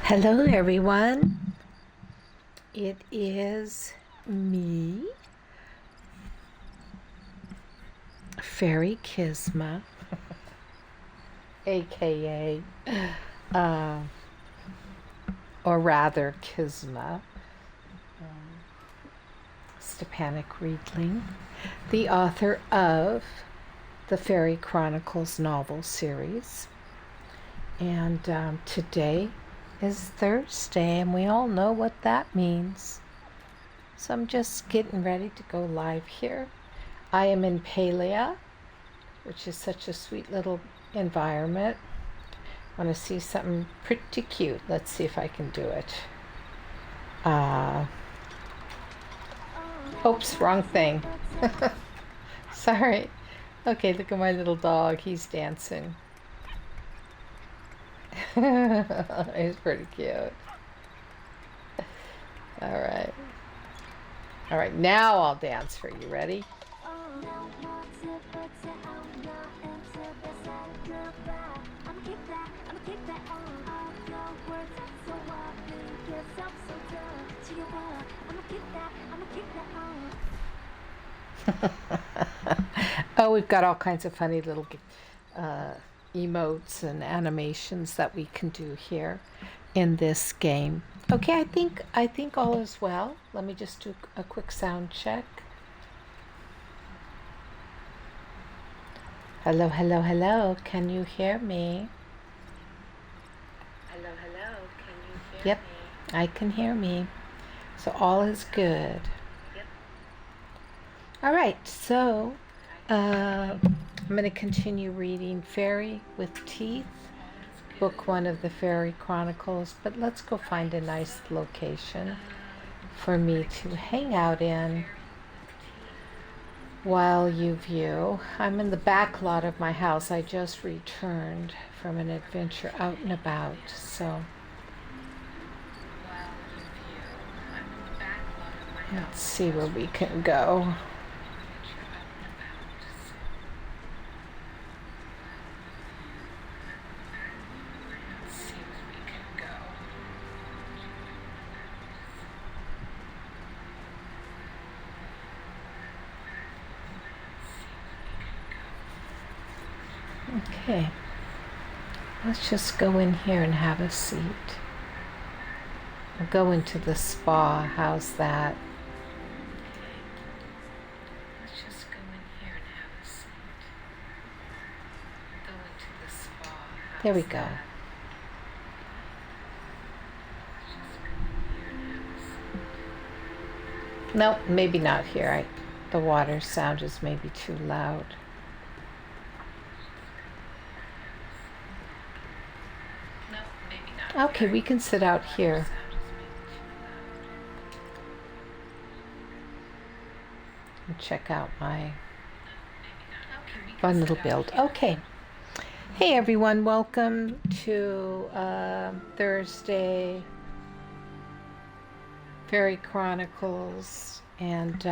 Hello, everyone. It is me, Fairy Kisma, aka, uh, or rather, Kisma, Stepanik Riedling, the author of the Faery-Chronicles novel series. And today is Thursday, and we all know what that means. So I'm just getting ready to go live here. I am in Palea, which is such a sweet little environment. I want to see something pretty cute. Let's see if I can do it. Oops, wrong thing. Sorry. Okay, look at my little dog. He's dancing. He's pretty cute. All right, now I'll dance for you. Ready? Oh, we've got all kinds of funny little emotes and animations that we can do here in this game. Okay, I think all is well. Let me just do a quick sound check. Hello, hello, hello. Can you hear me? Hello, can you hear Yep, me? I can hear me. So all is good. Yep. All right, so I'm going to continue reading Faery with Teeth, book 1 of the Faery-Chronicles, but let's go find a nice location for me to hang out in while you view. I'm in the back lot of my house. I just returned from an adventure out and about, so let's see where we can go. Okay, let's just go in here and have a seat. We'll go into the spa. How's that? Let's just go in here and have a seat. Go into the spa. There we go. Nope, maybe not here. The water sound is maybe too loud. Okay, we can sit out here. And check out my fun little build. Okay. Hey everyone, welcome to Thursday Faery-Chronicles, and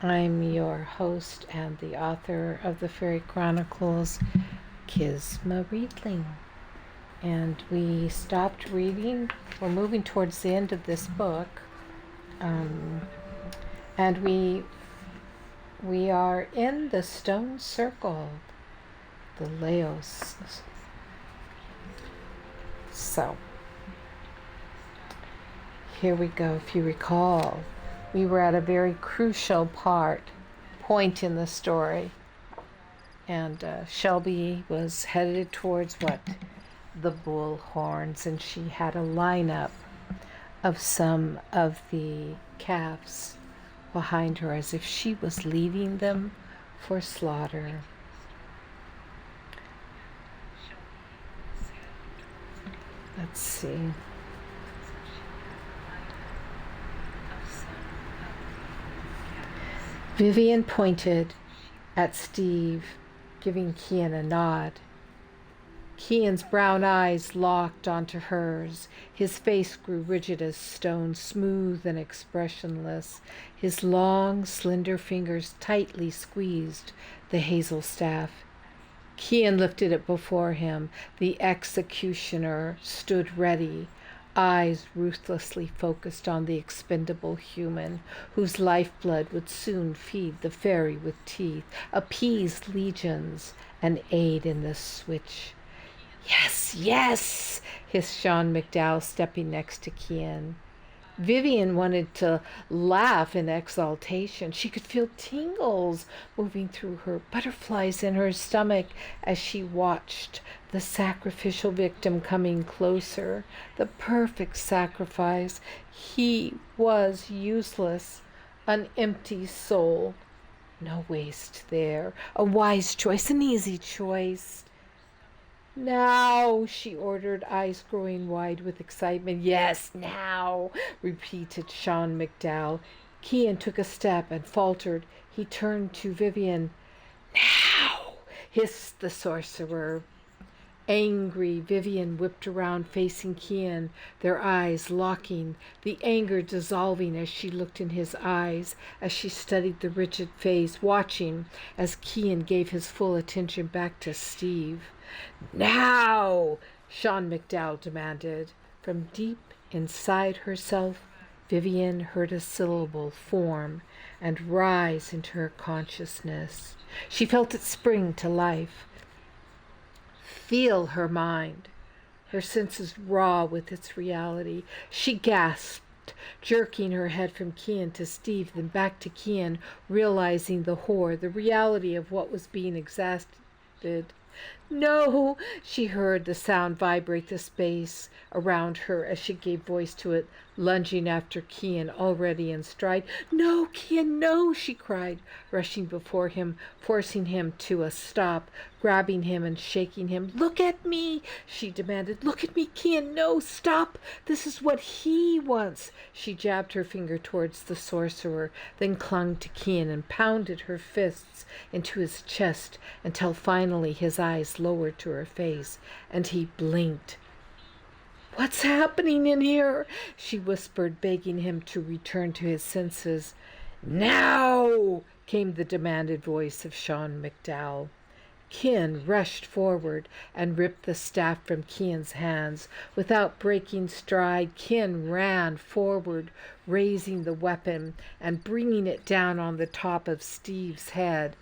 I'm your host and the author of the Faery-Chronicles, Kisma Riedling. And we stopped reading. We're moving towards the end of this book, and we are in the stone circle, the Laos. So here we go. If you recall, we were at a very crucial point in the story, and Shelby was headed towards the bull horns, and she had a lineup of some of the calves behind her as if she was leading them for slaughter. Let's see. Vivian pointed at Steve, giving Kian a nod. Kian's brown eyes locked onto hers. His face grew rigid as stone, smooth and expressionless. His long, slender fingers tightly squeezed the hazel staff. Cian lifted it before him. The executioner stood ready, eyes ruthlessly focused on the expendable human, whose lifeblood would soon feed the Faery with Teeth, appease legions, and aid in the switch. Yes, yes, hissed Sean McDowell, stepping next to Cian. Vivian wanted to laugh in exultation. She could feel tingles moving through her, butterflies in her stomach as she watched the sacrificial victim coming closer. The perfect sacrifice. He was useless, an empty soul. No waste there. A wise choice, an easy choice. Now, she ordered, eyes growing wide with excitement. Yes, now, repeated Sean McDowell. Cian took a step and faltered. He turned to Vivian. Now, hissed the sorcerer. Angry, Vivian whipped around facing Cian, their eyes locking, the anger dissolving as she looked in his eyes, as she studied the rigid face, watching as Cian gave his full attention back to Steve. Now, Sean McDowell demanded. From deep inside herself, Vivian heard a syllable form and rise into her consciousness. She felt it spring to life. Feel her mind, her senses raw with its reality. She gasped, jerking her head from Cian to Steve, then back to Cian, realizing the horror, the reality of what was being exacted. No, she heard the sound vibrate the space around her as she gave voice to it, lunging after Cian, already in stride. No, Cian, no, she cried, rushing before him, forcing him to a stop, grabbing him and shaking him. Look at me, she demanded. Look at me, Cian, no, stop. This is what he wants. She jabbed her finger towards the sorcerer, then clung to Cian and pounded her fists into his chest until finally his eyes lowered to her face and he blinked. What's happening in here? She whispered, begging him to return to his senses. Now, came the demanded voice of Sean McDowell. Cian rushed forward and ripped the staff from Cian's hands. Without breaking stride, Cian ran forward, raising the weapon and bringing it down on the top of Steve's head.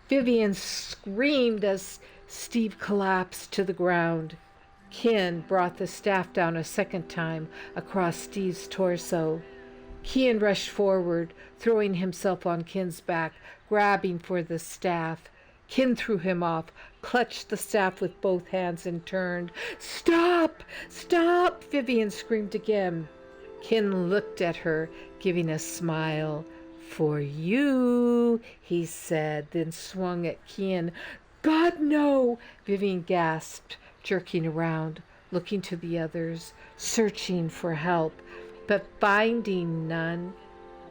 Vivian screamed as Steve collapsed to the ground. Cian brought the staff down a second time across Steve's torso. Cian rushed forward, throwing himself on Cian's back, grabbing for the staff. Cian threw him off, clutched the staff with both hands, and turned. Stop! Stop! Vivian screamed again. Cian looked at her, giving a smile. For you, he said, then swung at Cian. God, no! Vivian gasped, jerking around, looking to the others, searching for help, but finding none.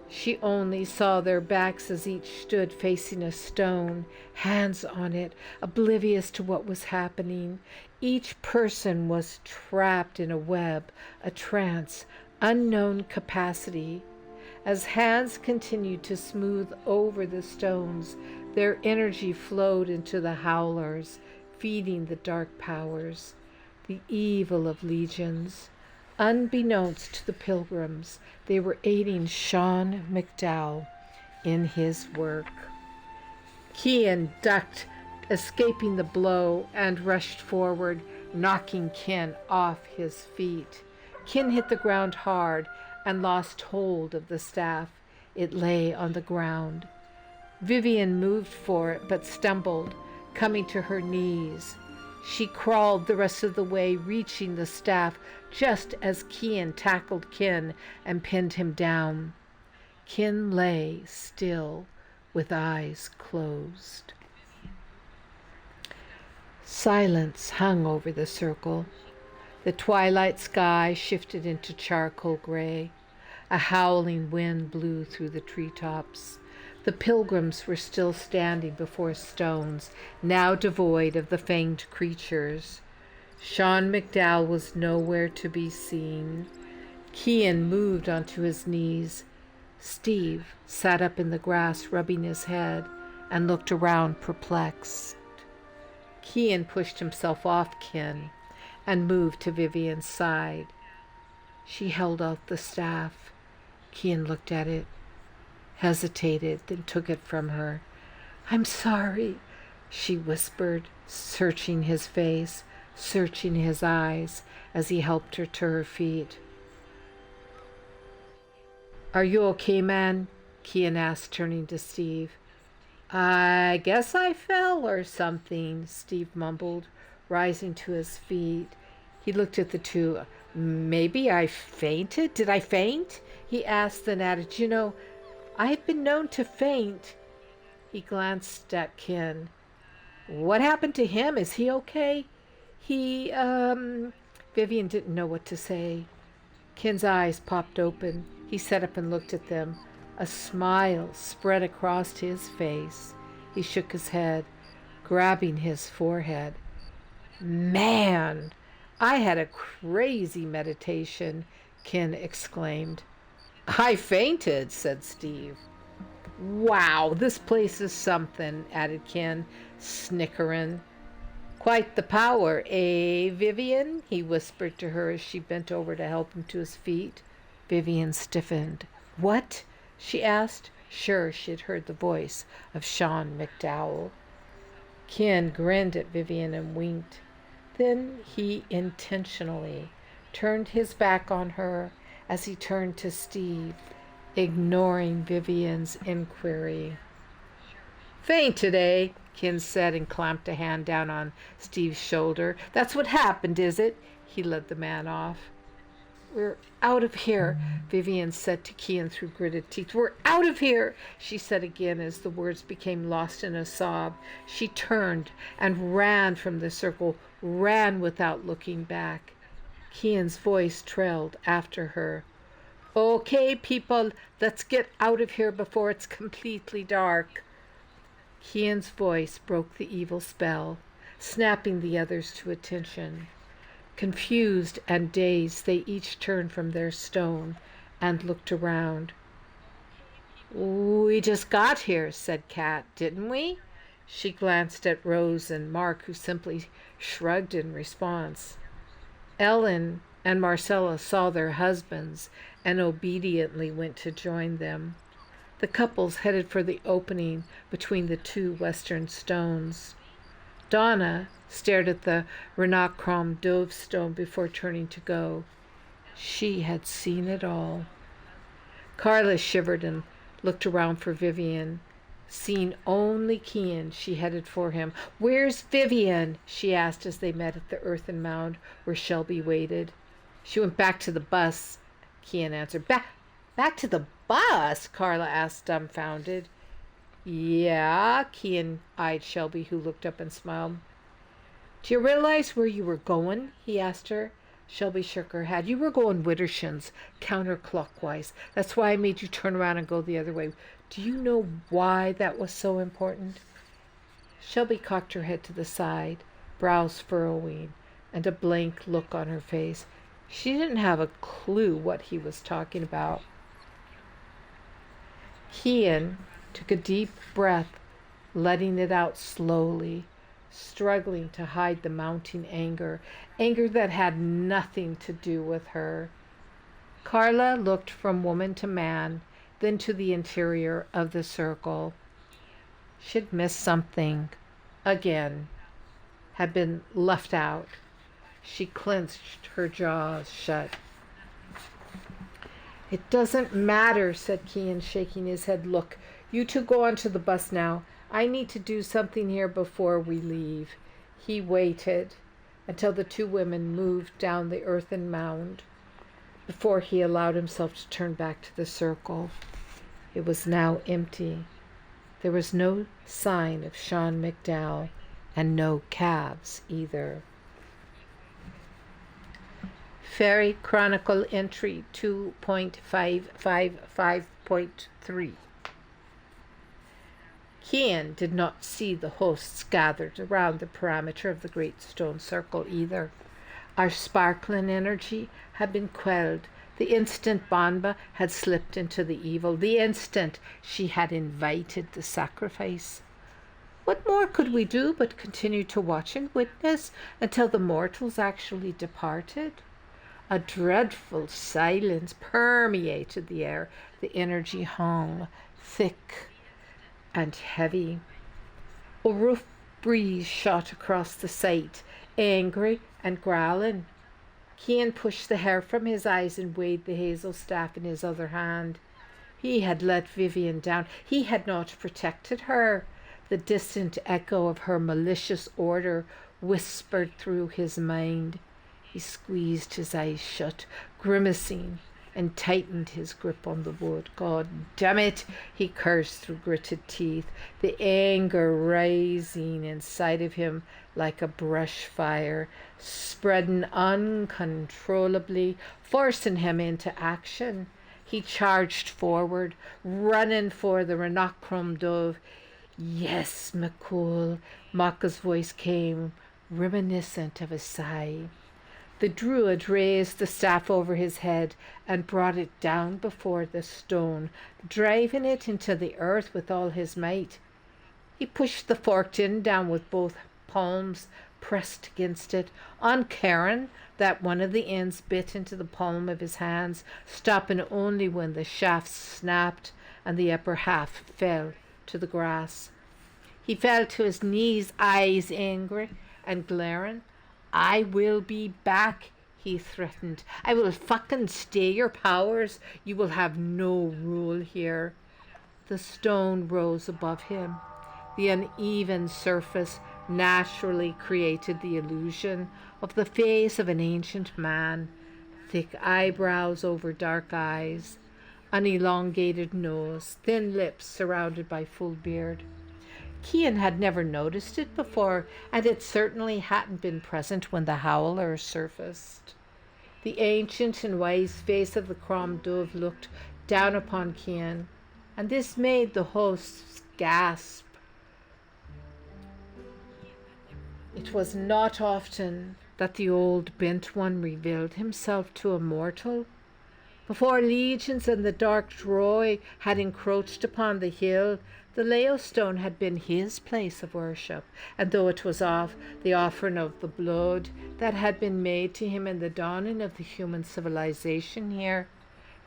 She only saw their backs as each stood facing a stone, hands on it, oblivious to what was happening. Each person was trapped in a web, a trance, unknown capacity. As hands continued to smooth over the stones, their energy flowed into the howlers, feeding the dark powers, the evil of legions. Unbeknownst to the pilgrims, they were aiding Sean McDowell in his work. Cian ducked, escaping the blow, and rushed forward, knocking Cian off his feet. Cian hit the ground hard and lost hold of the staff. It lay on the ground. Vivian moved for it, but stumbled, coming to her knees. She crawled the rest of the way, reaching the staff just as Cian tackled Cian and pinned him down. Cian lay still, with eyes closed. Silence hung over the circle. The twilight sky shifted into charcoal gray. A howling wind blew through the treetops. The pilgrims were still standing before stones, now devoid of the fanged creatures. Sean McDowell was nowhere to be seen. Cian moved onto his knees. Steve sat up in the grass, rubbing his head, and looked around perplexed. Cian pushed himself off Kin and moved to Vivian's side. She held out the staff. Cian looked at it, hesitated, then took it from her. "I'm sorry," she whispered, searching his face, searching his eyes as he helped her to her feet. "Are you okay, man?" Cian asked, turning to Steve. "I guess I fell or something," Steve mumbled, rising to his feet. He looked at the two. "Maybe I fainted? Did I faint?" he asked, then added, "You know, I've been known to faint." He glanced at Ken. "What happened to him? Is he okay?" Vivian didn't know what to say. Ken's eyes popped open. He sat up and looked at them. A smile spread across his face. He shook his head, grabbing his forehead. "Man, I had a crazy meditation," Ken exclaimed. "I fainted," said Steve. "Wow, this place is something," added Ken, snickering. "Quite the power, eh, Vivian?" he whispered to her as she bent over to help him to his feet. Vivian stiffened. "What?" she asked, sure she had heard the voice of Sean McDowell. Ken grinned at Vivian and winked. Then he intentionally turned his back on her as he turned to Steve, ignoring Vivian's inquiry. "Fainted, eh?" Ken said and clamped a hand down on Steve's shoulder. "That's what happened, is it?" He led the man off. "We're out of here," Vivian said to Ken through gritted teeth. "We're out of here," she said again as the words became lost in a sob. She turned and ran from the circle, ran without looking back. Ken's voice trailed after her. "Okay, people, let's get out of here before it's completely dark." Kian's voice broke the evil spell, snapping the others to attention. Confused and dazed, they each turned from their stone and looked around. "We just got here," said Kat, "didn't we?" She glanced at Rose and Mark, who simply shrugged in response. Ellen and Marcella saw their husbands and obediently went to join them. The couples headed for the opening between the two western stones. Donna stared at the Renacrom Dove stone before turning to go. She had seen it all. Carla shivered and looked around for Vivian. Seeing only Cian, she headed for him. "Where's Vivian?" she asked as they met at the earthen mound where Shelby waited. "She went back to the bus," Cian answered. Back to the bus?" Carla asked, dumbfounded. "Yeah," Cian eyed Shelby, who looked up and smiled. "Do you realize where you were going?" he asked her. Shelby shook her head. "You were going Widdershins, counterclockwise. That's why I made you turn around and go the other way. Do you know why that was so important?" Shelby cocked her head to the side, brows furrowing, and a blank look on her face. She didn't have a clue what he was talking about. Cian took a deep breath, letting it out slowly, struggling to hide the mounting anger that had nothing to do with her. Carla looked from woman to man, then to the interior of the circle. She'd missed something. Again. Had been left out. She clenched her jaws shut. "It doesn't matter," said Cian, shaking his head. "Look, you two go onto the bus now. I need to do something here before we leave." He waited until the two women moved down the earthen mound before he allowed himself to turn back to the circle. It was now empty. There was no sign of Sean McDowell and no calves either. Faery Chronicle entry 2.555.3. Cian did not see the hosts gathered around the perimeter of the great stone circle either. Our sparkling energy had been quelled the instant Banba had slipped into the evil, the instant she had invited the sacrifice. What more could we do but continue to watch and witness until the mortals actually departed? A dreadful silence permeated the air. The energy hung thick and heavy. A rough breeze shot across the sight, angry and growling. Cian pushed the hair from his eyes and weighed the hazel staff in his other hand. He had let Vivian down. He had not protected her. The distant echo of her malicious order whispered through his mind. He squeezed his eyes shut, grimacing, and tightened his grip on the wood. God damn it, he cursed through gritted teeth, the anger rising inside of him like a brush fire, spreading uncontrollably, forcing him into action. He charged forward, running for the Renacrum dove. Yes, McCool, Maka's voice came, reminiscent of a sigh. The druid raised the staff over his head and brought it down before the stone, driving it into the earth with all his might. He pushed the forked end down with both palms pressed against it, uncaring that one of the ends bit into the palm of his hands, stopping only when the shafts snapped and the upper half fell to the grass. He fell to his knees, eyes angry and glaring. I will be back, he threatened. I will fucking stay your powers. You will have no rule here. The stone rose above him. The uneven surface naturally created the illusion of the face of an ancient man, thick eyebrows over dark eyes, an elongated nose, thin lips surrounded by full beard. Cian had never noticed it before, and it certainly hadn't been present when the howler surfaced. The ancient and wise face of the Crom Dove looked down upon Cian, and this made the hosts gasp. It was not often that the old bent one revealed himself to a mortal. Before legions and the dark Droi had encroached upon the hill, the Leo stone had been his place of worship, and though it was the offering of the blood that had been made to him in the dawning of the human civilization here,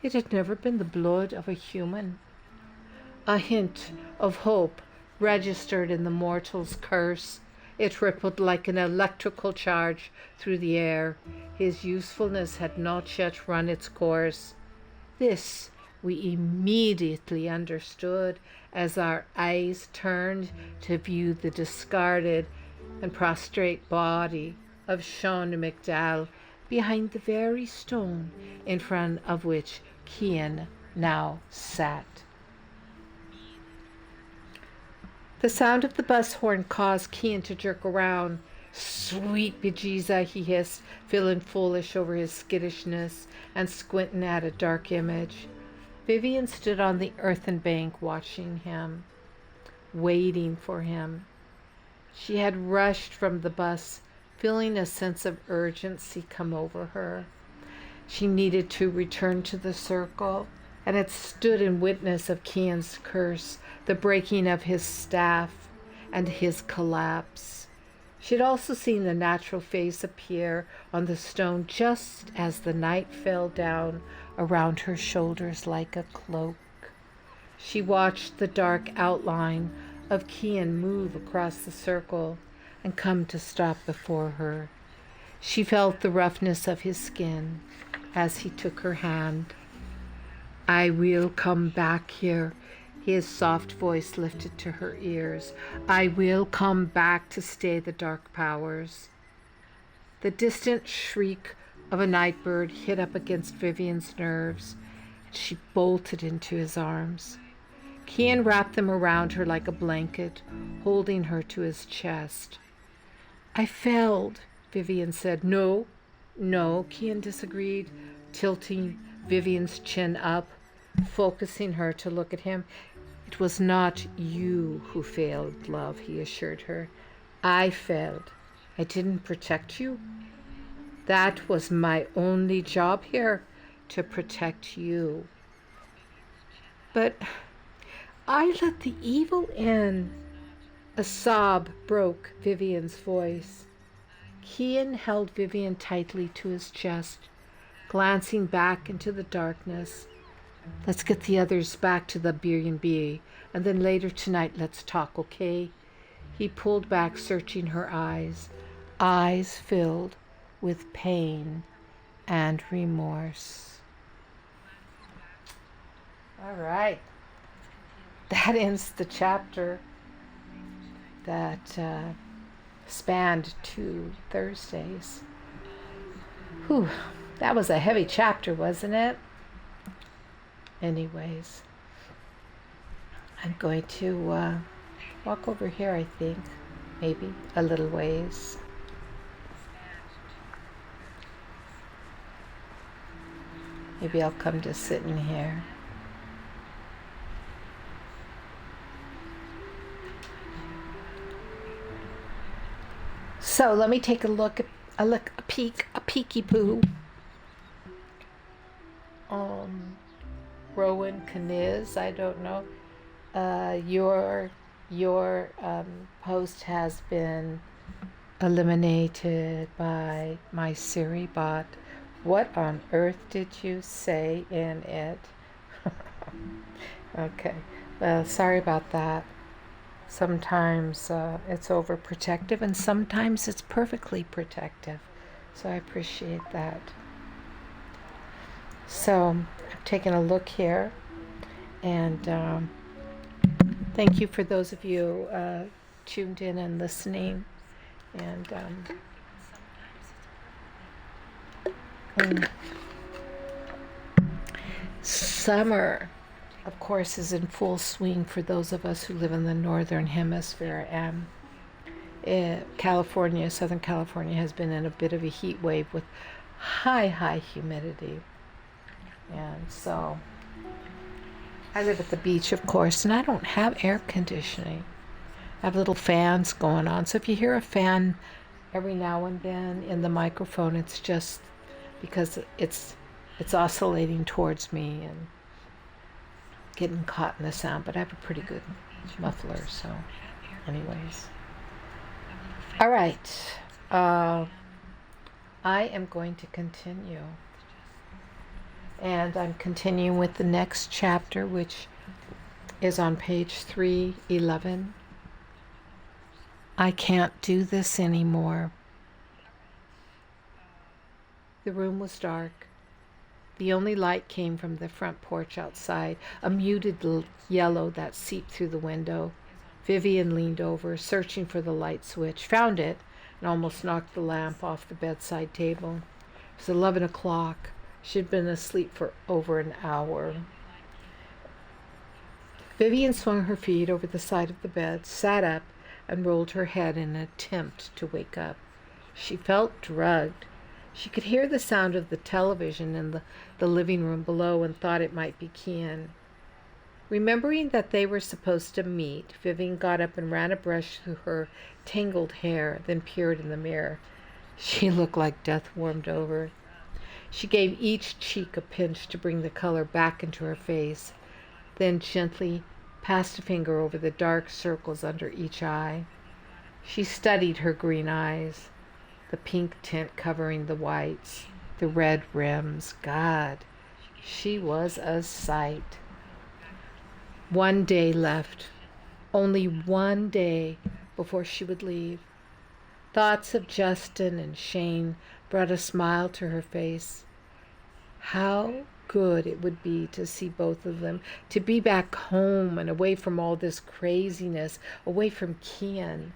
it had never been the blood of a human. A hint of hope registered in the mortal's curse. It rippled like an electrical charge through the air. His usefulness had not yet run its course. This we immediately understood as our eyes turned to view the discarded and prostrate body of Sean McDowell behind the very stone in front of which Cian now sat. The sound of the bus horn caused Cian to jerk around. Sweet bejesus, he hissed, feeling foolish over his skittishness and squinting at a dark image. Vivian stood on the earthen bank watching him, waiting for him. She had rushed from the bus, feeling a sense of urgency come over her. She needed to return to the circle, and had stood in witness of Cian's curse, the breaking of his staff, and his collapse. She had also seen the natural face appear on the stone just as the night fell down around her shoulders like a cloak. She watched the dark outline of Cian move across the circle and come to stop before her. She felt the roughness of his skin as he took her hand. I will come back here, his soft voice lifted to her ears. I will come back to stay the dark powers. The distant shriek of a night bird hit up against Vivian's nerves, and she bolted into his arms. Cian wrapped them around her like a blanket, holding her to his chest. I failed, Vivian said. No, Cian disagreed, tilting Vivian's chin up, focusing her to look at him. It was not you who failed, love, he assured her. I failed. I didn't protect you. That was my only job here, to protect you. But I let the evil in. A sob broke Vivian's voice. Kian held Vivian tightly to his chest, glancing back into the darkness. Let's get the others back to the B&B, and then later tonight let's talk, okay? He pulled back, searching her eyes filled with pain and remorse. All right. That ends the chapter that spanned 2 Thursdays. Whew, that was a heavy chapter, wasn't it? Anyways, I'm going to walk over here, I think, maybe a little ways. Maybe I'll come to sit in here. So let me take a peeky poo. Rowan Kniz, I don't know. Your post has been eliminated by my Siri bot. What on earth did you say in it? Okay, well, sorry about that. Sometimes it's overprotective and sometimes it's perfectly protective. So I appreciate that. So I'm taking a look here, and thank you for those of you tuned in and listening. And summer, of course, is in full swing for those of us who live in the northern hemisphere, and California, Southern California, has been in a bit of a heat wave with high humidity. And so I live at the beach, of course, and I don't have air conditioning. I have little fans going on. So if you hear a fan every now and then in the microphone, it's just because it's oscillating towards me and getting caught in the sound. But I have a pretty good muffler, so anyways. All right. I am going to continue. And I'm continuing with the next chapter, which is on page 311. I can't do this anymore. The room was dark. The only light came from the front porch outside, a muted yellow that seeped through the window. Vivian leaned over, searching for the light switch, found it, and almost knocked the lamp off the bedside table. It was 11 o'clock. She'd been asleep for over an hour. Vivian swung her feet over the side of the bed, sat up, and rolled her head in an attempt to wake up. She felt drugged. She could hear the sound of the television in the living room below and thought it might be Kian. Remembering that they were supposed to meet, Vivian got up and ran a brush through her tangled hair, then peered in the mirror. She looked like death warmed over. She gave each cheek a pinch to bring the color back into her face, then gently passed a finger over the dark circles under each eye. She studied her green eyes, the pink tint covering the whites, the red rims. God, she was a sight. 1 day left, only 1 day before she would leave. Thoughts of Justin and Shane brought a smile to her face. How good it would be to see both of them, to be back home and away from all this craziness, away from Kian.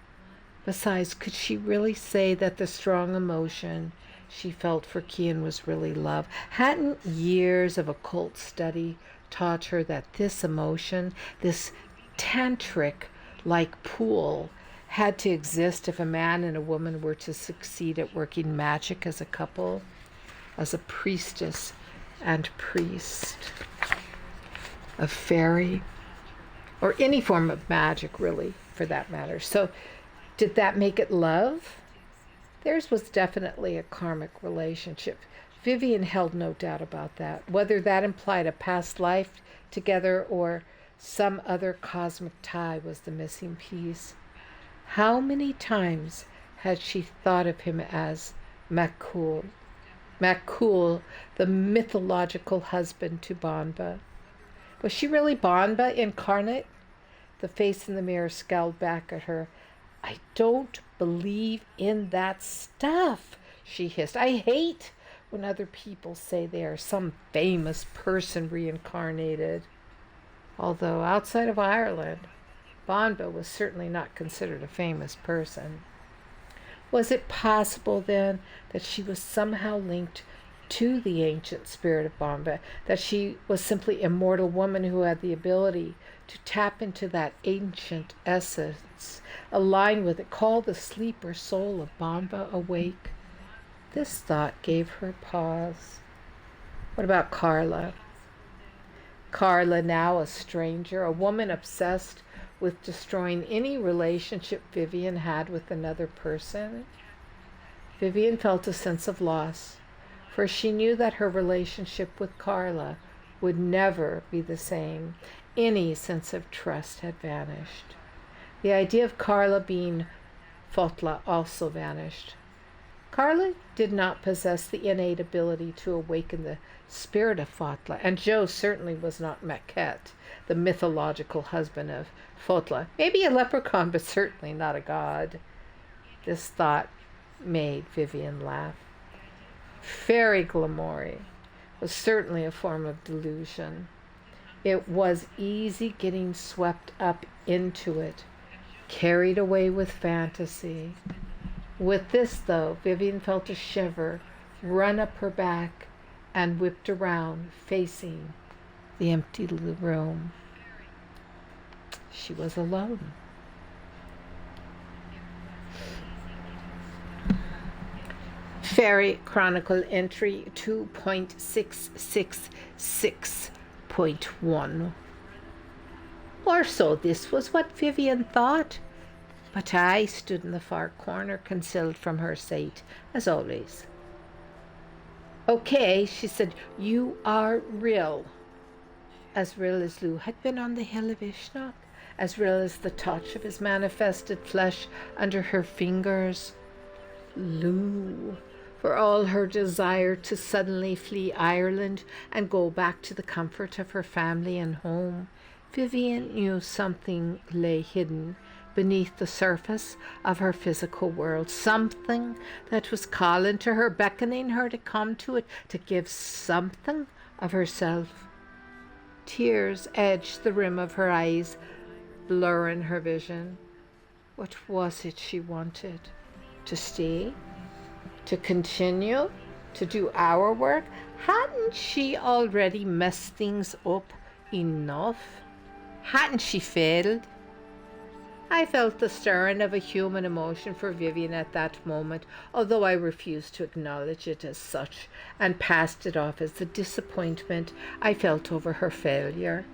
Besides, could she really say that the strong emotion she felt for Kian was really love? Hadn't years of occult study taught her that this emotion, this tantric-like pool, had to exist if a man and a woman were to succeed at working magic as a couple, as a priestess and priest, a fairy, or any form of magic, really, for that matter. So did that make it love? Theirs was definitely a karmic relationship. Vivian held no doubt about that, whether that implied a past life together or some other cosmic tie was the missing piece. How many times had she thought of him as Makul? Makul, the mythological husband to Banba. Was she really Banba incarnate? The face in the mirror scowled back at her. I don't believe in that stuff, she hissed. I hate when other people say they are some famous person reincarnated. Although outside of Ireland, Banba was certainly not considered a famous person. Was it possible then that she was somehow linked to the ancient spirit of Banba, that she was simply a mortal woman who had the ability to tap into that ancient essence, align with it, call the sleeper soul of Banba awake? This thought gave her pause. What about Carla? Carla, now a stranger, a woman obsessed with destroying any relationship Vivian had with another person? Vivian felt a sense of loss, for she knew that her relationship with Carla would never be the same. Any sense of trust had vanished. The idea of Carla being Fotla also vanished. Carla did not possess the innate ability to awaken the spirit of Fotla, and Joe certainly was not Maquette, the mythological husband of Fotla. Maybe a leprechaun, but certainly not a god. This thought made Vivian laugh. Fairy glamour was certainly a form of delusion. It was easy getting swept up into it, carried away with fantasy. With this, though, Vivian felt a shiver run up her back and whipped around, facing the empty little room. She was alone. Faery Chronicle entry 2.666.1. Or so this was what Vivian thought. But I stood in the far corner, concealed from her sight, as always. Okay, she said, you are real. As real as Lou had been on the hill of Ishnock, as real as the touch of his manifested flesh under her fingers. Lou, for all her desire to suddenly flee Ireland and go back to the comfort of her family and home, Vivian knew something lay hidden beneath the surface of her physical world, something that was calling to her, beckoning her to come to it, to give something of herself. Tears edged the rim of her eyes, blurring her vision. What was it she wanted? To stay? To continue? To do our work? Hadn't she already messed things up enough? Hadn't she failed? I felt the stirring of a human emotion for Vivian at that moment, although I refused to acknowledge it as such and passed it off as the disappointment I felt over her failure.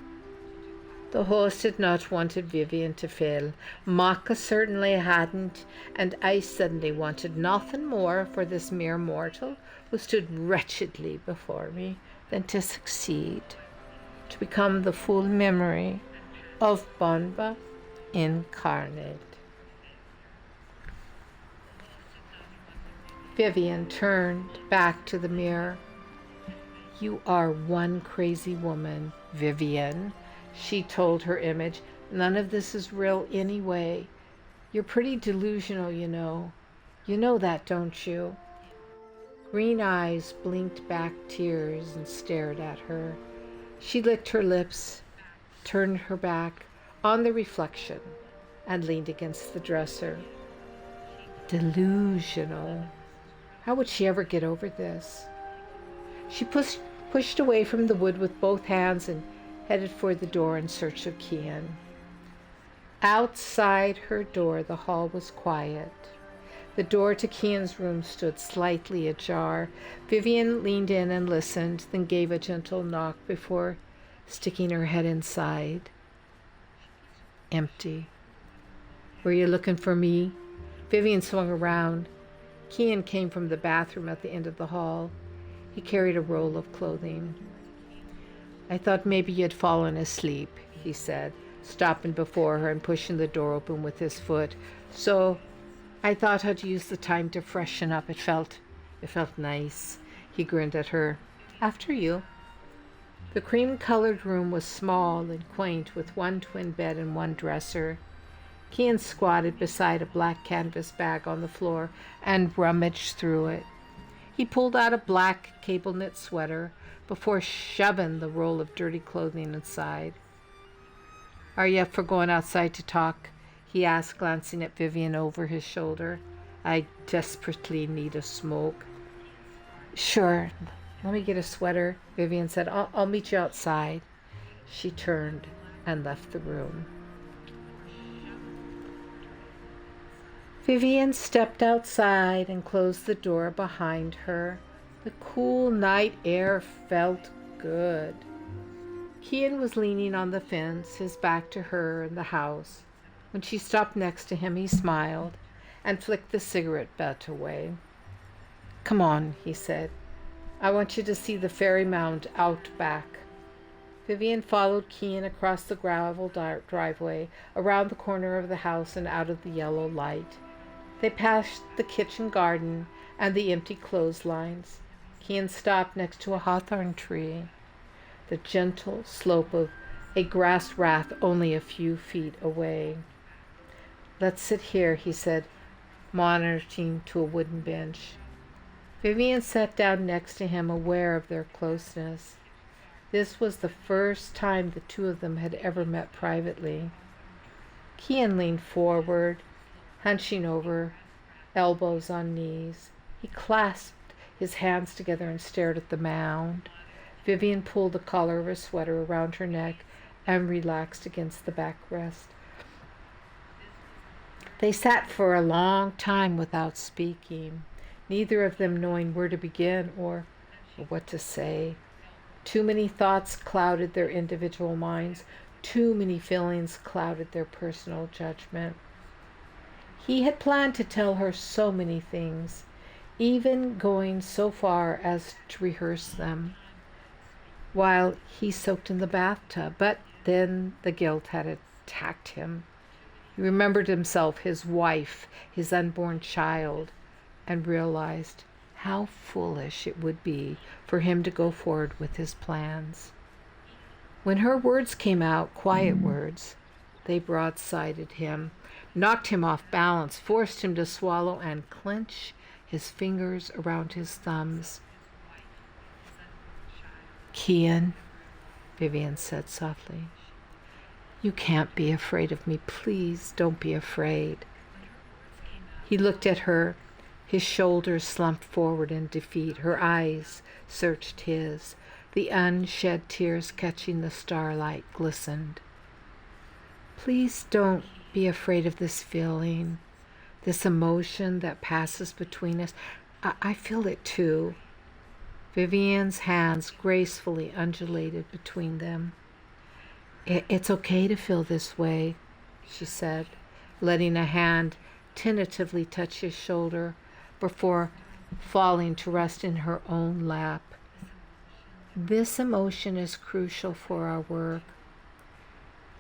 The host had not wanted Vivian to fail. Maka certainly hadn't, and I suddenly wanted nothing more for this mere mortal who stood wretchedly before me than to succeed, to become the full memory of Banba incarnate. Vivian turned back to the mirror. You are one crazy woman, Vivian, she told her image. None of this is real anyway. You're pretty delusional, you know. You know that, don't you? Green eyes blinked back tears and stared at her. She licked her lips, turned her back on the reflection, and leaned against the dresser. Delusional. How would she ever get over this? She pushed away from the wood with both hands and headed for the door in search of Cian. Outside her door, the hall was quiet. The door to Cian's room stood slightly ajar. Vivian leaned in and listened, then gave a gentle knock before sticking her head inside. Empty. Were you looking for me? Vivian swung around. Cian came from the bathroom at the end of the hall. He carried a roll of clothing. I thought maybe you'd fallen asleep, he said. stopping before her and pushing the door open with his foot. So I thought I'd use the time to freshen up. It felt nice. He grinned at her. After you. The cream-colored room was small and quaint, with one twin bed and one dresser. Kian squatted beside a black canvas bag on the floor and rummaged through it. He pulled out a black cable-knit sweater before shoving the roll of dirty clothing inside. Are you up for going outside to talk? He asked, glancing at Vivian over his shoulder. I desperately need a smoke. Sure, let me get a sweater, Vivian said. I'll meet you outside. She turned and left the room. Vivian stepped outside and closed the door behind her. The cool night air felt good. Kian was leaning on the fence, his back to her and the house. When she stopped next to him, he smiled and flicked the cigarette butt away. Come on, he said. I want you to see the fairy mound out back. Vivian followed Kian across the gravel driveway, around the corner of the house and out of the yellow light. They passed the kitchen garden and the empty clotheslines. Kian stopped next to a hawthorn tree, the gentle slope of a grass rath only a few feet away. Let's sit here, he said, motioning to a wooden bench. Vivian sat down next to him, aware of their closeness. This was the first time the two of them had ever met privately. Kian leaned forward, hunching over, elbows on knees. He clasped his hands together and stared at the mound. Vivian pulled the collar of her sweater around her neck and relaxed against the backrest. They sat for a long time without speaking, neither of them knowing where to begin or what to say. Too many thoughts clouded their individual minds. Too many feelings clouded their personal judgment. He had planned to tell her so many things, even going so far as to rehearse them while he soaked in the bathtub. But then the guilt had attacked him. He remembered himself, his wife, his unborn child, and realized how foolish it would be for him to go forward with his plans. When her words came out, quiet words, they broadsided him, knocked him off balance, forced him to swallow and clench his fingers around his thumbs. Kian, Vivian said softly, you can't be afraid of me. Please don't be afraid. He looked at her, his shoulders slumped forward in defeat. Her eyes searched his. The unshed tears catching the starlight glistened. Please don't be afraid of this feeling, this emotion that passes between us. I feel it too. Vivian's hands gracefully undulated between them. It's okay to feel this way, she said, letting a hand tentatively touch his shoulder before falling to rest in her own lap. This emotion is crucial for our work.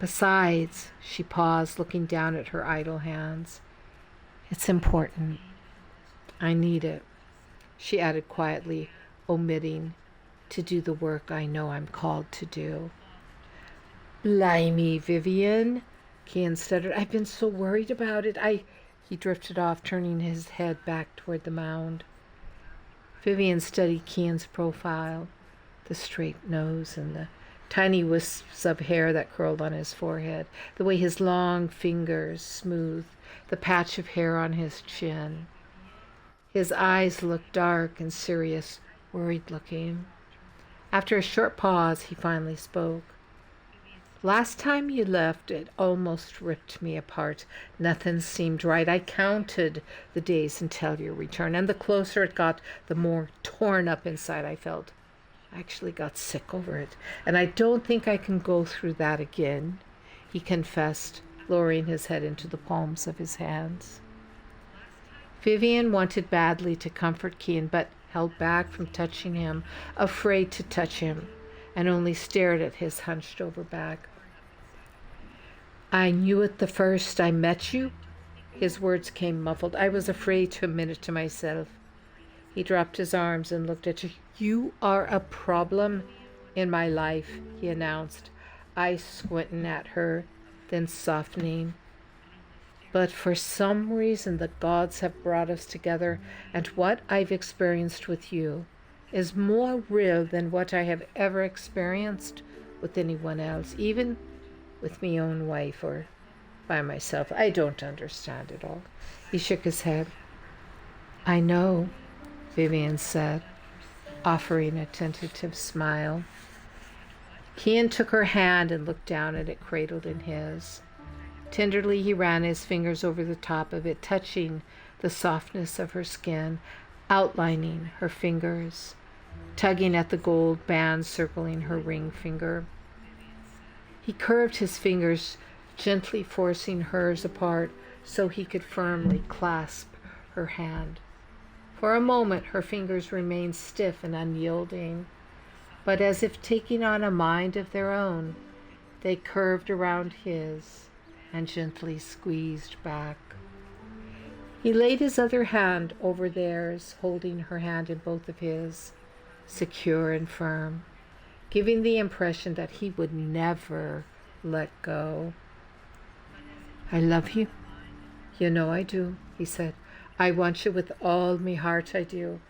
Besides, she paused, looking down at her idle hands, it's important. I need it, she added quietly, omitting to do the work I know I'm called to do. Blimey, Vivian, Kian stuttered. I've been so worried about it. He drifted off, turning his head back toward the mound. Vivian studied Kian's profile, the straight nose and the tiny wisps of hair that curled on his forehead, the way his long fingers smoothed the patch of hair on his chin. His eyes looked dark and serious, worried-looking. After a short pause, he finally spoke. Last time you left, it almost ripped me apart. Nothing seemed right. I counted the days until your return, and the closer it got, the more torn up inside I felt. I actually got sick over it, and I don't think I can go through that again, he confessed, lowering his head into the palms of his hands. Vivian wanted badly to comfort Kian, but held back from touching him, afraid to touch him, and only stared at his hunched-over back. I knew it the first I met you. His words came muffled. I was afraid to admit it to myself. He dropped his arms and looked at her. You are a problem in my life, he announced, eyes squinting at her, then softening. But for some reason the gods have brought us together, and what I've experienced with you is more real than what I have ever experienced with anyone else, even with my own wife or by myself. I don't understand it all. He shook his head. I know, Vivian said, offering a tentative smile. Cian took her hand and looked down at it, cradled in his. Tenderly he ran his fingers over the top of it, touching the softness of her skin, outlining her fingers, tugging at the gold band circling her ring finger. He curved his fingers, gently forcing hers apart so he could firmly clasp her hand. For a moment her fingers remained stiff and unyielding, but as if taking on a mind of their own, they curved around his and gently squeezed back. He laid his other hand over theirs, holding her hand in both of his, secure and firm, giving the impression that he would never let go. I love you. You know I do, he said. I want you with all me heart, I do.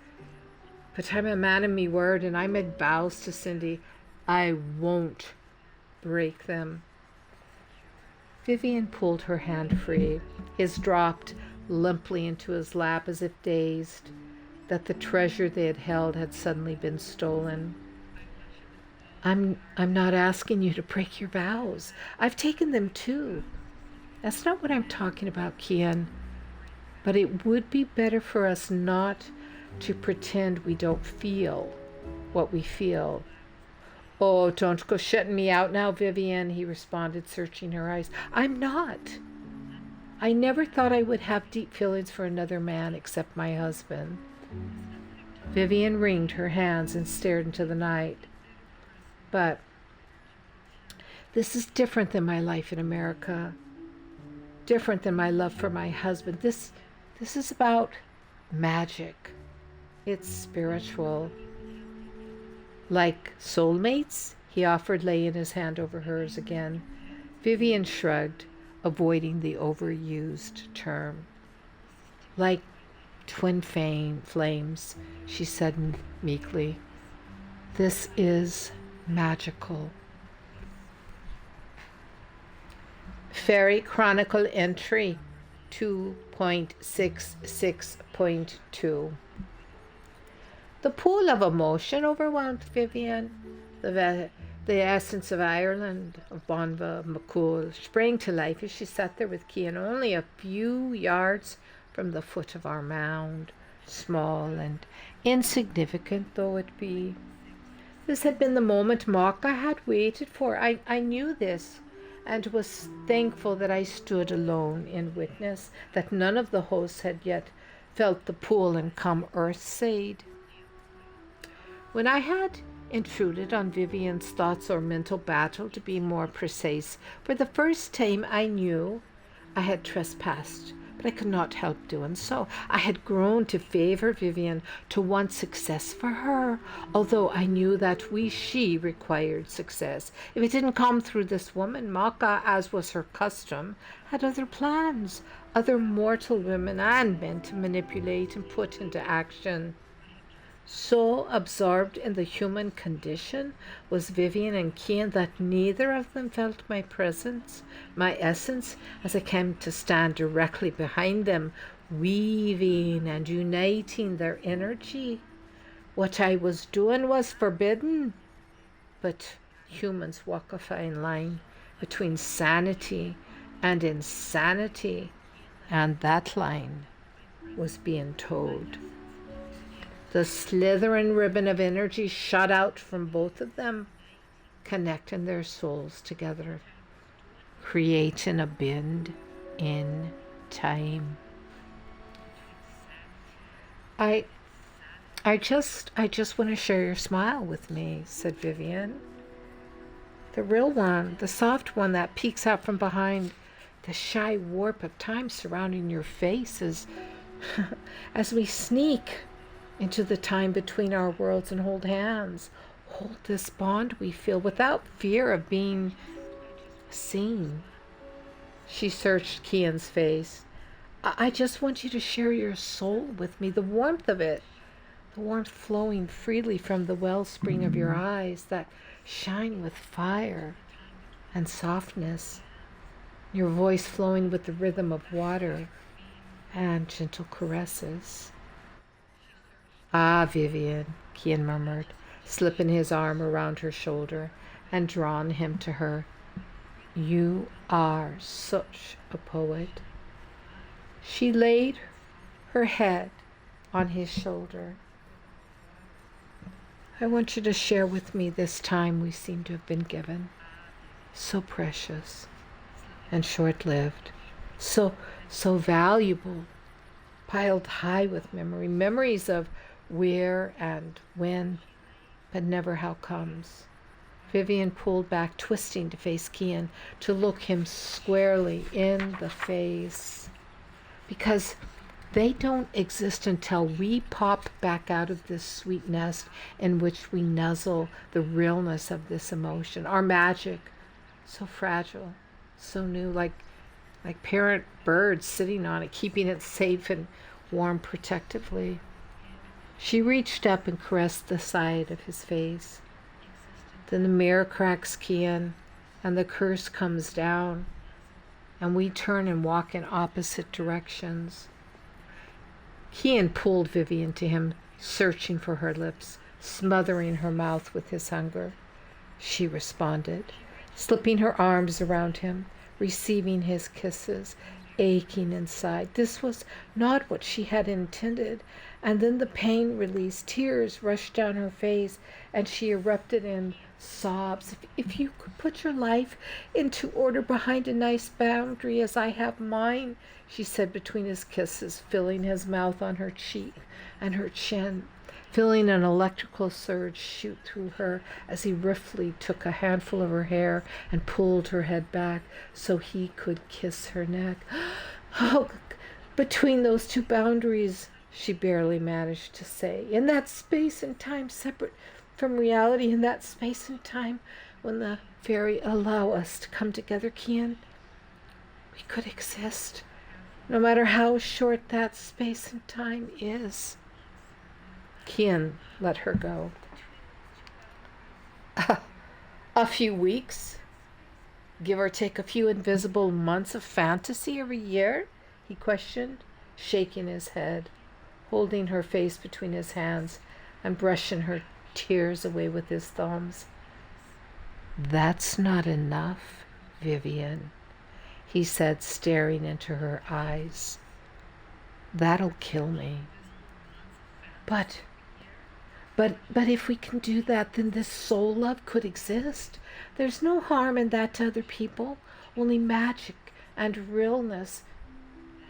But I'm a man of me word, and I made vows to Cindy. I won't break them. Vivian pulled her hand free. His dropped limply into his lap as if dazed that the treasure they had held had suddenly been stolen. I'm not asking you to break your vows. I've taken them too. That's not what I'm talking about, Cian. But it would be better for us not to pretend we don't feel what we feel. Oh, don't go shutting me out now, Vivian, he responded, searching her eyes. I'm not. I never thought I would have deep feelings for another man except my husband. Vivian wringed her hands and stared into the night. But this is different than my life in America. Different than my love for my husband. This is about magic. It's spiritual. Like soulmates? He offered, laying his hand over hers again. Vivian shrugged, avoiding the overused term. Like twin flames, she said meekly. This is magical. Faery Chronicle entry 2.66.2. The pool of emotion overwhelmed Vivian. The essence of Ireland, of Bonva, McCool, sprang to life as she sat there with Cian only a few yards from the foot of our mound, small and insignificant though it be. This had been the moment Maka had waited for. I knew this, and was thankful that I stood alone in witness, that none of the hosts had yet felt the pull and come earthside. When I had intruded on Vivian's thoughts or mental battle, to be more precise, for the first time I knew I had trespassed, but I could not help doing so. I had grown to favor Vivian, to want success for her, although I knew that she required success. If it didn't come through this woman, Maka, as was her custom, had other plans, other mortal women and men to manipulate and put into action. So absorbed in the human condition was Vivian and Cian that neither of them felt my presence, my essence, as I came to stand directly behind them, weaving and uniting their energy. What I was doing was forbidden, but humans walk a fine line between sanity and insanity, and that line was being towed. The slithering ribbon of energy shot out from both of them, connecting their souls together, creating a bend in time. I just want to share your smile with me, said Vivian. The real one, the soft one that peeks out from behind the shy warp of time surrounding your face as we sneak into the time between our worlds and hold hands. Hold this bond we feel without fear of being seen. She searched Kian's face. I just want you to share your soul with me, the warmth of it, the warmth flowing freely from the wellspring of your eyes that shine with fire and softness, your voice flowing with the rhythm of water and gentle caresses. Ah, Vivian, Kian murmured, slipping his arm around her shoulder and drawing him to her. You are such a poet. She laid her head on his shoulder. I want you to share with me this time we seem to have been given. So precious and short-lived. So valuable. Piled high with memories of where and when, but never how comes. Vivian pulled back, twisting to face Kian, to look him squarely in the face. Because they don't exist until we pop back out of this sweet nest in which we nuzzle the realness of this emotion. Our magic, so fragile, so new, like parent birds sitting on it, keeping it safe and warm protectively. She reached up and caressed the side of his face. Then the mirror cracks, Kian, and the curse comes down, and we turn and walk in opposite directions. Kian pulled Vivian to him, searching for her lips, smothering her mouth with his hunger. She responded, slipping her arms around him, receiving his kisses, aching inside. This was not what she had intended. And then the pain released. Tears rushed down her face, and she erupted in sobs. If you could put your life into order behind a nice boundary as I have mine, she said between his kisses, filling his mouth on her cheek and her chin, feeling an electrical surge shoot through her as he roughly took a handful of her hair and pulled her head back so he could kiss her neck. Oh, between those two boundaries, she barely managed to say. In that space and time separate from reality, in that space and time when the fairy allow us to come together, Kian, we could exist, no matter how short that space and time is. Kian let her go. A few weeks, give or take a few invisible months of fantasy every year? He questioned, shaking his head, holding her face between his hands and brushing her tears away with his thumbs. That's not enough, Vivian, he said, staring into her eyes. That'll kill me. But if we can do that, then this soul love could exist. There's no harm in that to other people, only magic and realness.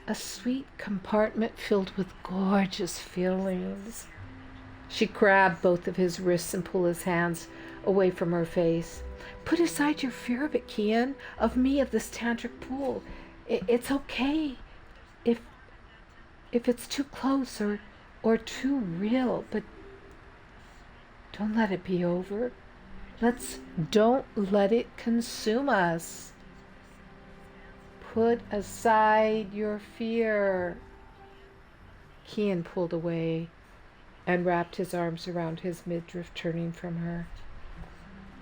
A sweet compartment filled with gorgeous feelings. She grabbed both of his wrists and pulled his hands away from her face. Put aside your fear of it, Kian, of me, of this tantric pool. It's okay if it's too close or too real, but don't let it be over. Don't let it consume us. Put aside your fear. Kian pulled away and wrapped his arms around his midriff, turning from her.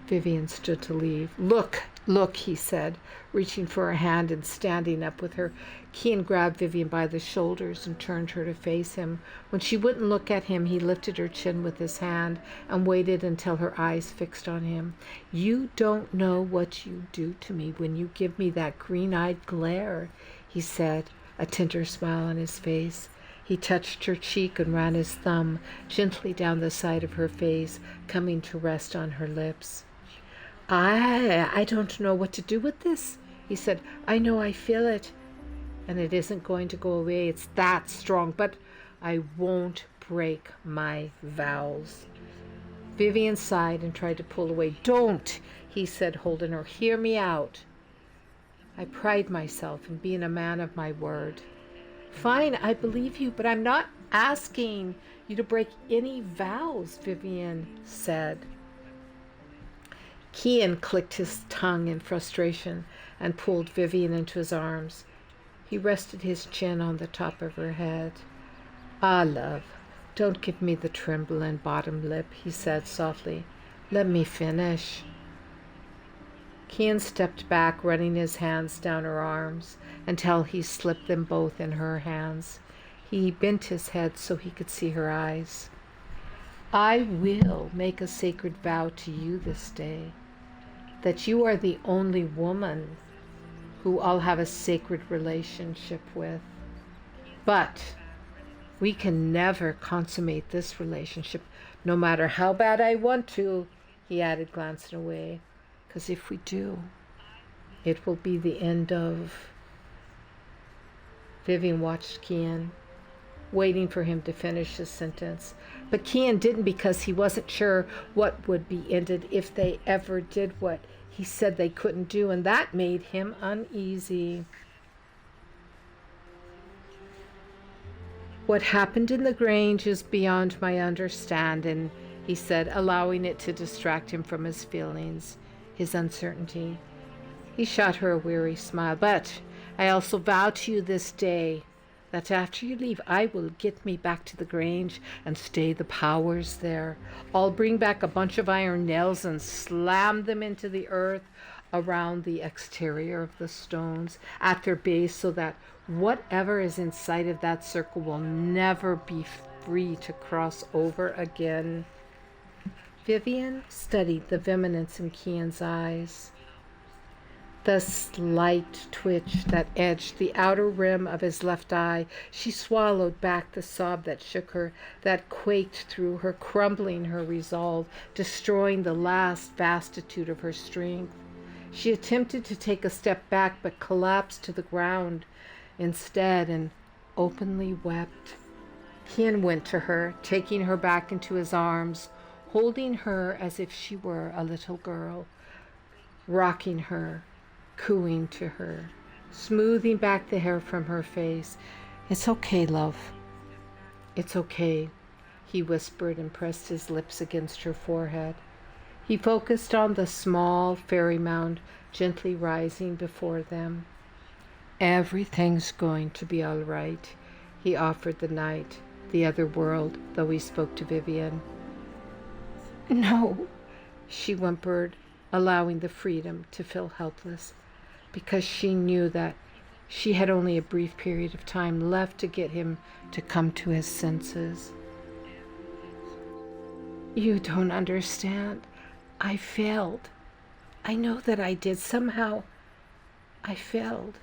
Vivian stood to leave. Look, he said, reaching for her hand and standing up with her. Kian grabbed Vivian by the shoulders and turned her to face him. When she wouldn't look at him, he lifted her chin with his hand and waited until her eyes fixed on him. You don't know what you do to me when you give me that green-eyed glare, he said, a tender smile on his face. He touched her cheek and ran his thumb gently down the side of her face, coming to rest on her lips. I don't know what to do with this, he said. I know I feel it, and it isn't going to go away. It's that strong, but I won't break my vows. Vivian sighed and tried to pull away. Don't, he said, holding her. Hear me out. I pride myself in being a man of my word. Fine, I believe you, but I'm not asking you to break any vows, Vivian said. Cian clicked his tongue in frustration and pulled Vivian into his arms. He rested his chin on the top of her head. Ah, love, don't give me the trembling bottom lip, he said softly. Let me finish. Cian stepped back, running his hands down her arms until he slipped them both in her hands. He bent his head so he could see her eyes. I will make a sacred vow to you this day, that you are the only woman who I'll have a sacred relationship with. But we can never consummate this relationship, no matter how bad I want to, he added, glancing away. Because if we do, it will be the end of... Vivian watched Cian, waiting for him to finish his sentence. But Cian didn't, because he wasn't sure what would be ended if they ever did what he said they couldn't do, and that made him uneasy. What happened in the Grange is beyond my understanding, he said, allowing it to distract him from his feelings, his uncertainty. He shot her a weary smile. But I also vow to you this day that after you leave, I will get me back to the Grange and stay the powers there. I'll bring back a bunch of iron nails and slam them into the earth around the exterior of the stones at their base, so that whatever is inside of that circle will never be free to cross over again. Vivian studied the vehemence in Cian's eyes, the slight twitch that edged the outer rim of his left eye. She swallowed back the sob that shook her, that quaked through her, crumbling her resolve, destroying the last vastitude of her strength. She attempted to take a step back, but collapsed to the ground instead and openly wept. Cian went to her, taking her back into his arms, holding her as if she were a little girl, rocking her, cooing to her, smoothing back the hair from her face. It's okay, love. It's okay, he whispered and pressed his lips against her forehead. He focused on the small fairy mound gently rising before them. Everything's going to be all right, he offered the night, the other world, though he spoke to Vivian. No, she whimpered, allowing the freedom to feel helpless, because she knew that she had only a brief period of time left to get him to come to his senses. You don't understand. I failed. I know that I did. Somehow, I failed.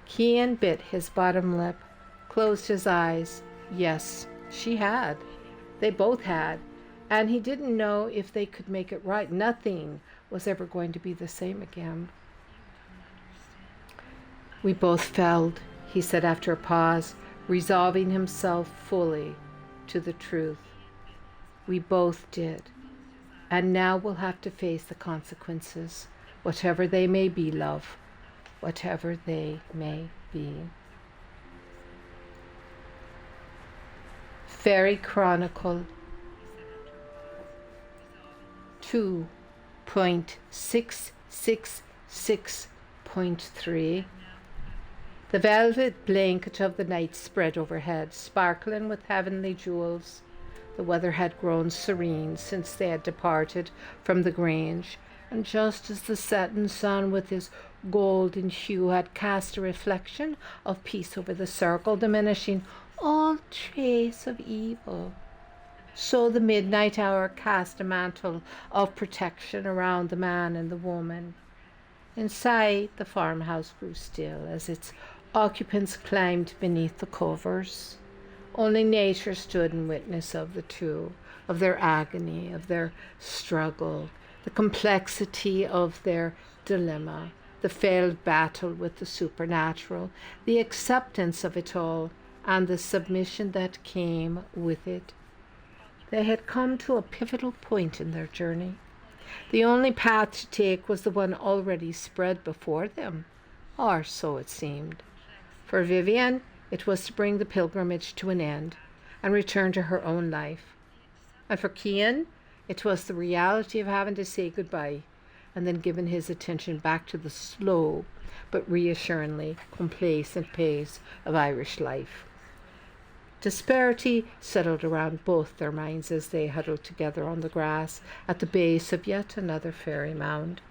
Cian bit his bottom lip, closed his eyes. Yes, she had. They both had. And he didn't know if they could make it right. Nothing was ever going to be the same again. We both failed, he said after a pause, resolving himself fully to the truth. We both did. And now we'll have to face the consequences, whatever they may be, love, whatever they may be. Faery-Chronicle 2.666.3. The velvet blanket of the night spread overhead, sparkling with heavenly jewels. The weather had grown serene since they had departed from the Grange, and just as the setting sun with his golden hue had cast a reflection of peace over the circle, diminishing all trace of evil, so the midnight hour cast a mantle of protection around the man and the woman. Inside, the farmhouse grew still as its occupants climbed beneath the covers. Only nature stood in witness of the two, of their agony, of their struggle, the complexity of their dilemma, the failed battle with the supernatural, the acceptance of it all, and the submission that came with it. They had come to a pivotal point in their journey. The only path to take was the one already spread before them, or so it seemed. For Vivian, it was to bring the pilgrimage to an end and return to her own life. And for Cian, it was the reality of having to say goodbye and then giving his attention back to the slow but reassuringly complacent pace of Irish life. Disparity settled around both their minds as they huddled together on the grass at the base of yet another fairy mound.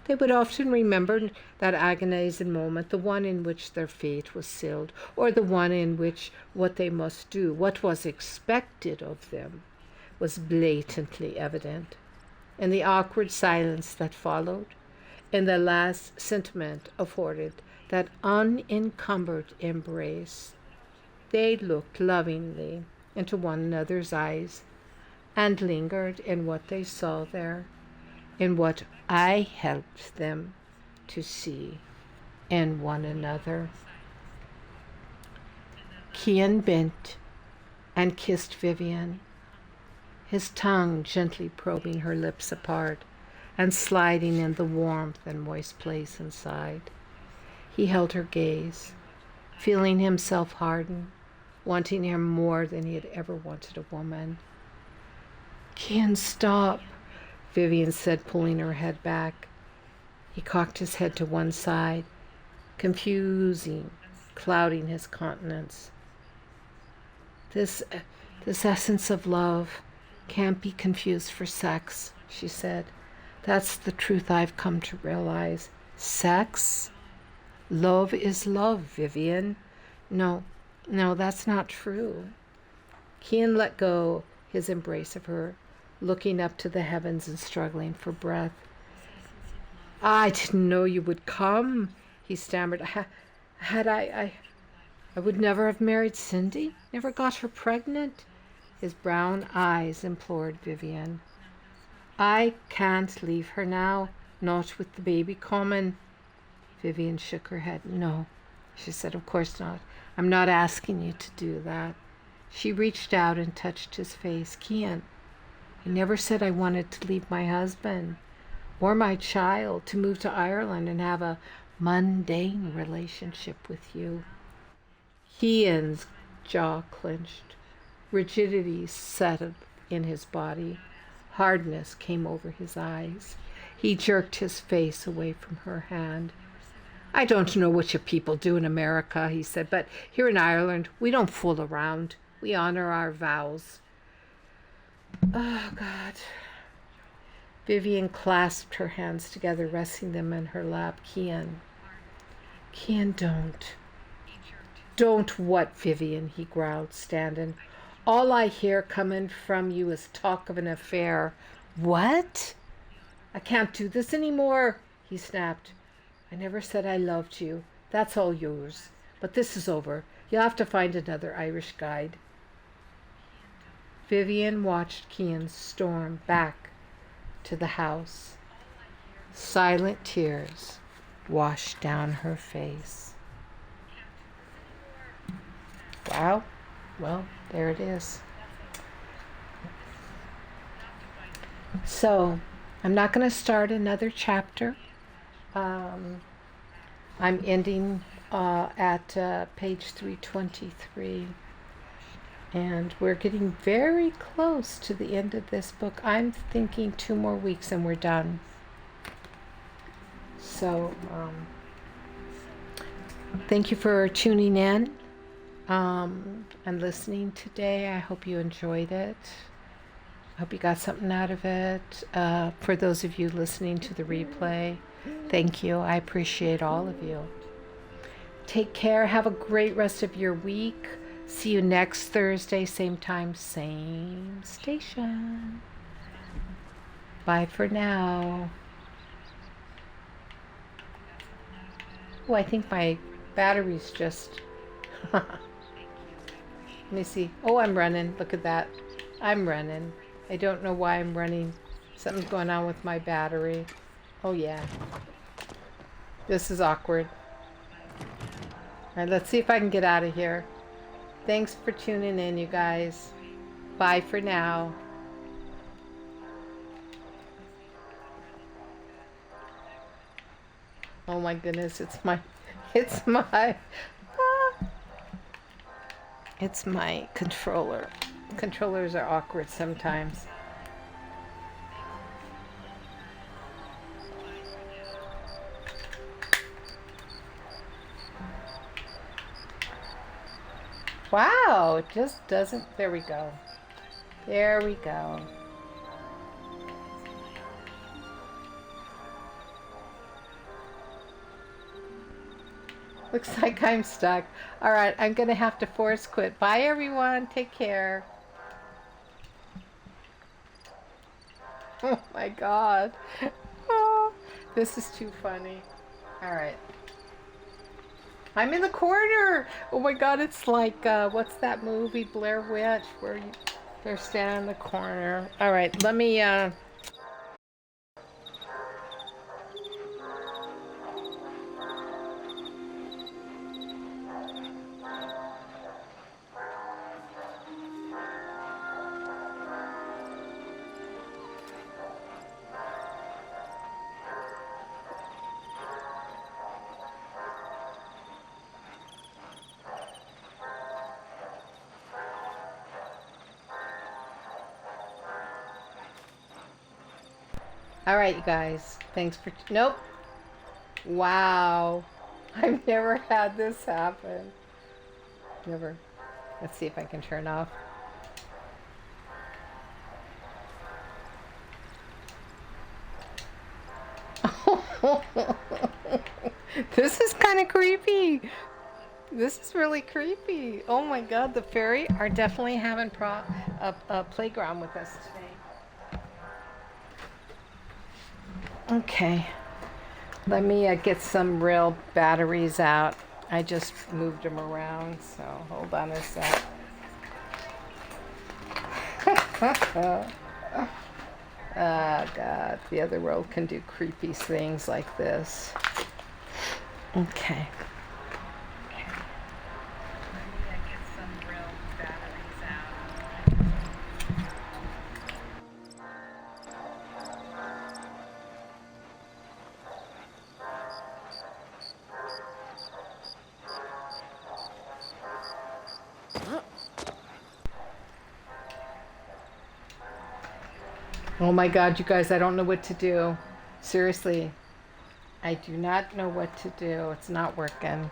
They would often remember that agonizing moment, the one in which their fate was sealed, or the one in which what they must do, what was expected of them, was blatantly evident. In the awkward silence that followed, in the last sentiment afforded that unencumbered embrace, they looked lovingly into one another's eyes and lingered in what they saw there, in what I helped them to see in one another. Cian bent and kissed Vivian, his tongue gently probing her lips apart and sliding in the warmth and moist place inside. He held her gaze, feeling himself harden, wanting her more than he had ever wanted a woman. Cian, stop, Vivian said, pulling her head back. He cocked his head to one side, confusing, clouding his countenance. This essence of love can't be confused for sex, she said. That's the truth I've come to realize. Sex? Love is love, Vivian. No, that's not true. Cian let go his embrace of her, looking up to the heavens and struggling for breath. I didn't know you would come, he stammered. I would never have married Cindy, never got her pregnant. His brown eyes implored Vivian. I can't leave her now, not with the baby coming. Vivian shook her head. No, she said, of course not. I'm not asking you to do that. She reached out and touched his face. Cian, I never said I wanted to leave my husband or my child to move to Ireland and have a mundane relationship with you. Cian's jaw clenched. Rigidity settled in his body. Hardness came over his eyes. He jerked his face away from her hand. I don't know what you people do in America, he said, but here in Ireland, we don't fool around. We honor our vows. Oh, God. Vivian clasped her hands together, resting them in her lap. Cian, don't. Don't what, Vivian, he growled, standing. All I hear coming from you is talk of an affair. What? I can't do this anymore, he snapped. I never said I loved you. That's all yours. But this is over. You'll have to find another Irish guide. Vivian watched Cian storm back to the house. Silent tears washed down her face. Wow. Well, there it is. So, I'm not going to start another chapter. I'm ending at page 323. And we're getting very close to the end of this book. I'm thinking 2 more weeks and we're done. So, thank you for tuning in and listening today. I hope you enjoyed it. I hope you got something out of it. For those of you listening to the replay, thank you. I appreciate all of you. Take care. Have a great rest of your week. See you next Thursday, same time, same station. Bye for now. Oh, I think my battery's just... Let me see. Oh, I'm running. Look at that. I'm running. I don't know why I'm running. Something's going on with my battery. Oh, yeah. This is awkward. All right, let's see if I can get out of here. Thanks for tuning in, you guys. Bye for now. Oh my goodness, it's my, ah, it's my controller. Controllers are awkward sometimes. Wow, it just doesn't. There we go. There we go. Looks like I'm stuck. All right, I'm going to have to force quit. Bye, everyone. Take care. Oh my God. Oh, this is too funny. All right. I'm in the corner. Oh my God, it's like, what's that movie, Blair Witch, where they're standing in the corner. All right, let me, all right, you guys. Thanks for, nope. Wow. I've never had this happen. Never. Let's see if I can turn off. This is kind of creepy. This is really creepy. Oh my God, the fairy are definitely having a playground with us today. Okay, let me get some real batteries out. I just moved them around, so hold on a sec. Oh God, the other world can do creepy things like this. Okay. Oh my God, you guys, I don't know what to do. Seriously, I do not know what to do. It's not working.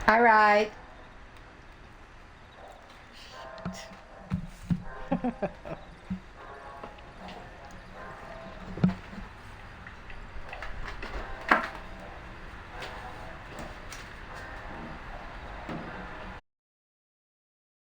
All right. Shit.